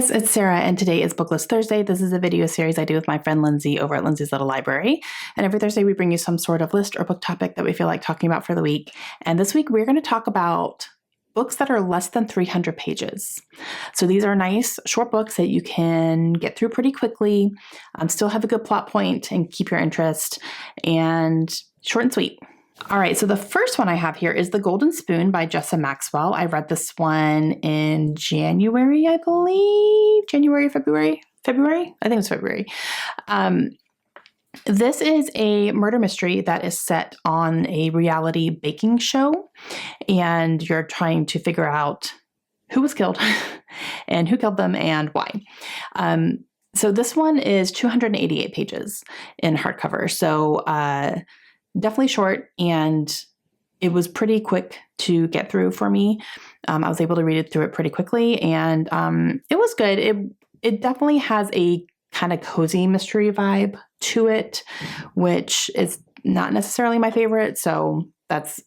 Guys, it's Sarah, and today is Booklist Thursday. This is a video series I do with my friend Lindsay over at Lindsay's Little Library. And every Thursday we bring you some sort of list or book topic that we feel like talking about for the week. And this week we're going to talk about books that are less than 300 pages. So these are nice short books that you can get through pretty quickly, still have a good plot point and keep your interest, and short and sweet. All right, so the first one I have here is The Golden Spoon by Jessa Maxwell. I read this one in January, I believe. January, February? February? I think it was February. This is a murder mystery that is set on a reality baking show, and you're trying to figure out who was killed and who killed them and why. So this one is 288 pages in hardcover. So definitely short, and it was pretty quick to get through for me. I was able to read it through it pretty quickly, and it was good. It definitely has a kind of cozy mystery vibe to it, which is not necessarily my favorite. So that's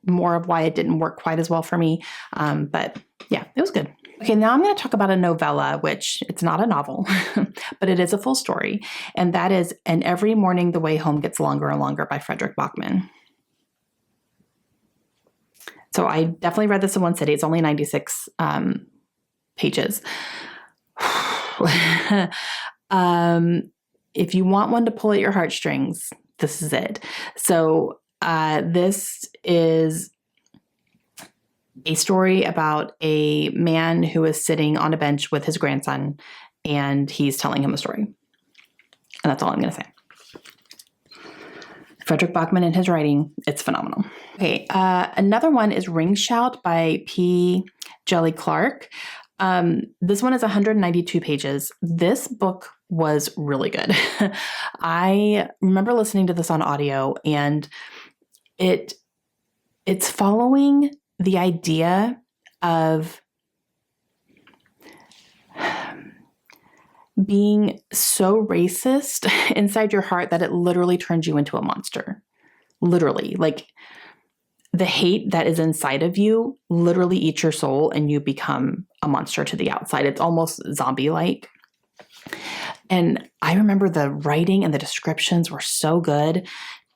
more of why it didn't work quite as well for me. But yeah, it was good. Okay, now I'm going to talk about a novella, which it's not a novel, but it is a full story. And that is And Every Morning the Way Home Gets Longer and Longer by Frederick Bachman. So I definitely read this in one sitting. It's only 96 pages. If you want one to pull at your heartstrings, this is it. So this is a story about a man who is sitting on a bench with his grandson, and he's telling him a story. And that's all I'm going to say. Frederick Bachman and his writing, it's phenomenal. Okay, another one is Ring Shout by P. Jelly Clark. This one is 192 pages. This book was really good. I remember listening to this on audio, and it's following the idea of being so racist inside your heart that it literally turns you into a monster. Literally. Like, the hate that is inside of you literally eats your soul and you become a monster to the outside. It's almost zombie-like. And I remember the writing and the descriptions were so good.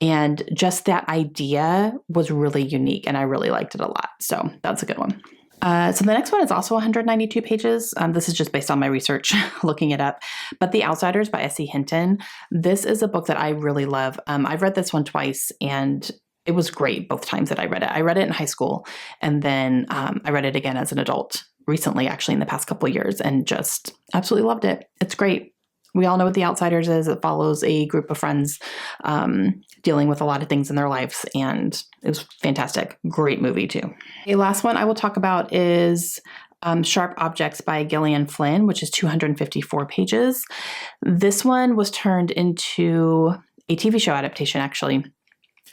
And just that idea was really unique, and I really liked it a lot. So that's a good one. So the next one is also 192 pages. This is just based on my research, looking it up. But The Outsiders by S.E. Hinton. This is a book that I really love. I've read this one twice, and it was great both times that I read it. I read it in high school, and then I read it again as an adult recently, actually in the past couple of years, and just absolutely loved it. It's great. We all know what The Outsiders is. It follows a group of friends dealing with a lot of things in their lives, and it was fantastic. Great movie too. The last one I will talk about is Sharp Objects by Gillian Flynn, which is 254 pages. This one was turned into a TV show adaptation, actually.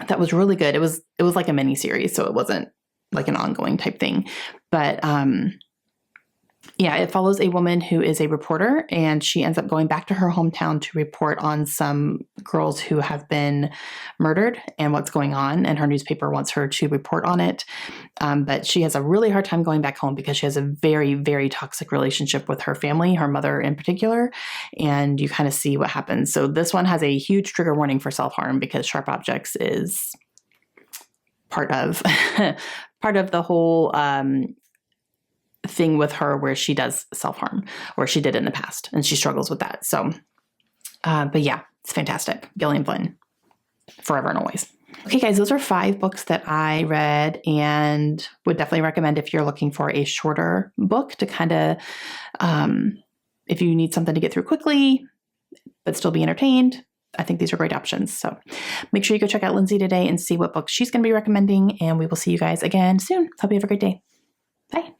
That was really good. It was like a mini series, so it wasn't like an ongoing type thing. But yeah, it follows a woman who is a reporter, and she ends up going back to her hometown to report on some girls who have been murdered and what's going on. And her newspaper wants her to report on it. But she has a really hard time going back home because she has a very, very toxic relationship with her family, her mother in particular. And you kind of see what happens. So this one has a huge trigger warning for self-harm because Sharp Objects is part of the whole thing with her where she does self-harm, or she did in the past, and she struggles with that. So, but yeah, it's fantastic. Gillian Flynn, forever and always. Okay, guys, those are 5 books that I read and would definitely recommend if you're looking for a shorter book to kind of, if you need something to get through quickly, but still be entertained. I think these are great options. So make sure you go check out Lindsay today and see what books she's going to be recommending, and we will see you guys again soon. Hope you have a great day. Bye.